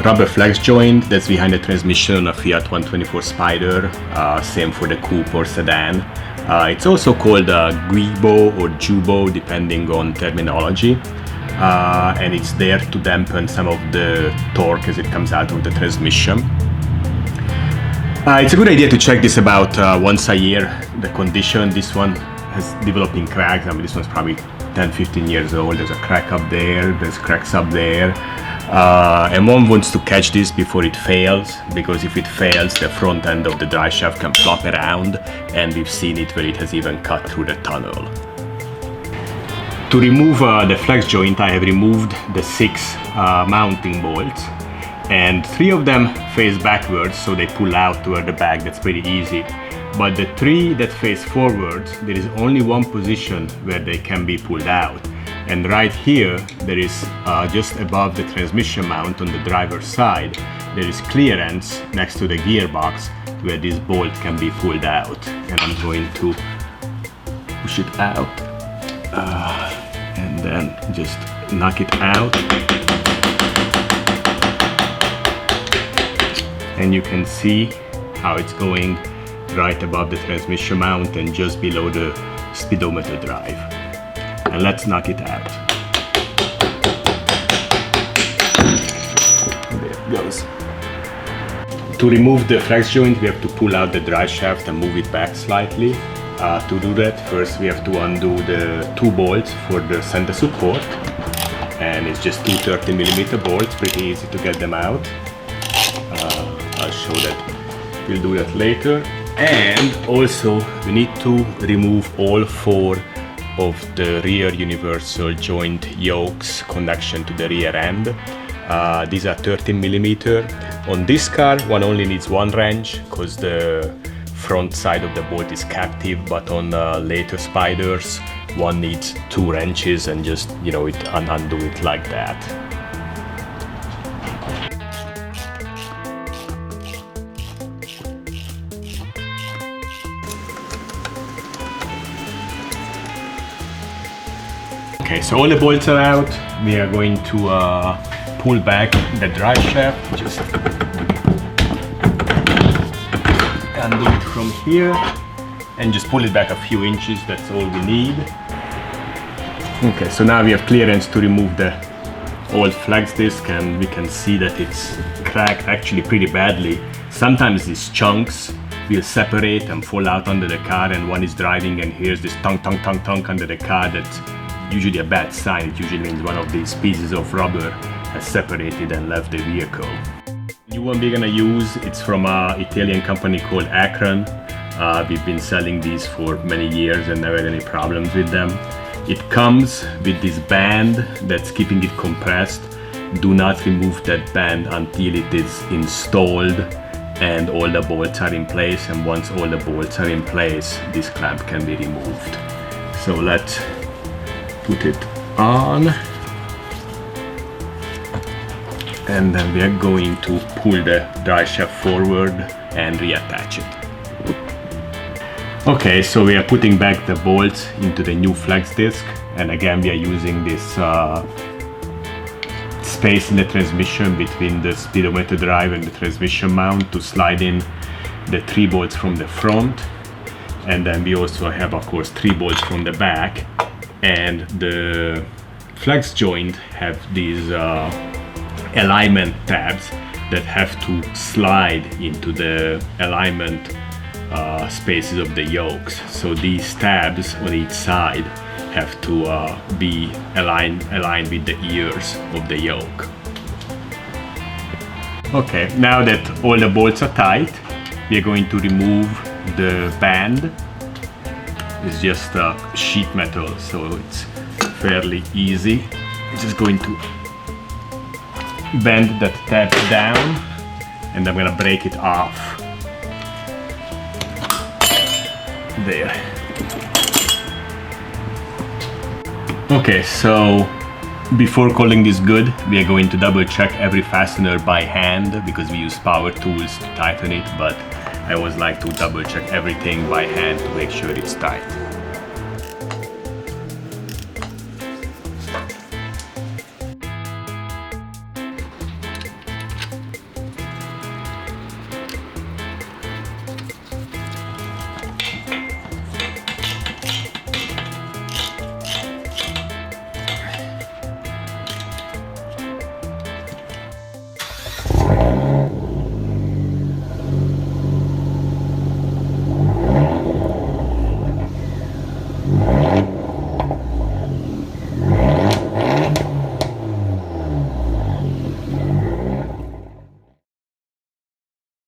rubber flex joint that's behind the transmission on a Fiat 124 Spider, same for the coupe or sedan. It's also called Guibo or Jubo depending on terminology, and it's there to dampen some of the torque as it comes out of the transmission. It's a good idea to check this about once a year, the condition. This one has developing cracks. I mean, this one's probably 10-15 years old. There's a crack up there, there's cracks up there, and one wants to catch this before it fails, because if it fails, the front end of the drive shaft can flop around, and we've seen it where it has even cut through the tunnel. To remove the flex joint, I have removed the 6 mounting bolts, and 3 of them face backwards, so they pull out toward the back. That's pretty easy. But the 3 that face forwards, there is only one position where they can be pulled out. And right here, there is just above the transmission mount on the driver's side, there is clearance next to the gearbox where this bolt can be pulled out. And I'm going to push it out and then just knock it out. And you can see how it's going right above the transmission mount and just below the speedometer drive. And let's knock it out. There it goes. To remove the flex joint, we have to pull out the drive shaft and move it back slightly. To do that, first we have to undo the 2 bolts for the center support. And it's just 2 30mm bolts, pretty easy to get them out. I'll show that, we'll do that later. And also we need to remove all 4 of the rear universal joint yokes connection to the rear end. These are 13mm. On this car, one only needs 1 wrench because the front side of the bolt is captive, but on later Spiders, one needs 2 wrenches and just, you know, undo it like that. Okay, so all the bolts are out. We are going to pull back the drive shaft. Just undo it from here and just pull it back a few inches. That's all we need. Okay, so now we have clearance to remove the old flex disc, and we can see that it's cracked actually pretty badly. Sometimes these chunks will separate and fall out under the car, and one is driving and hears this tonk under the car. That's usually a bad sign. It usually means one of these pieces of rubber has separated and left the vehicle. The new one we're gonna use, it's from an Italian company called Akron. We've been selling these for many years and never had any problems with them. It comes with this band that's keeping it compressed. Do not remove that band until it is installed and all the bolts are in place, and once all the bolts are in place, this clamp can be removed. So let's put it on, and then we are going to pull the drive shaft forward and reattach it. Okay, so we are putting back the bolts into the new flex disc, and again we are using this space in the transmission between the speedometer drive and the transmission mount to slide in the 3 bolts from the front, and then we also have, of course, 3 bolts from the back. And the flex joint have these alignment tabs that have to slide into the alignment spaces of the yokes. So these tabs on each side have to be aligned with the ears of the yoke. Okay, now that all the bolts are tight, we are going to remove the band. It's just sheet metal, so it's fairly easy. I'm just going to bend that tab down, and I'm gonna break it off. There. Okay, so before calling this good, we are going to double check every fastener by hand because we use power tools to tighten it, but I always like to double check everything by hand to make sure it's tight.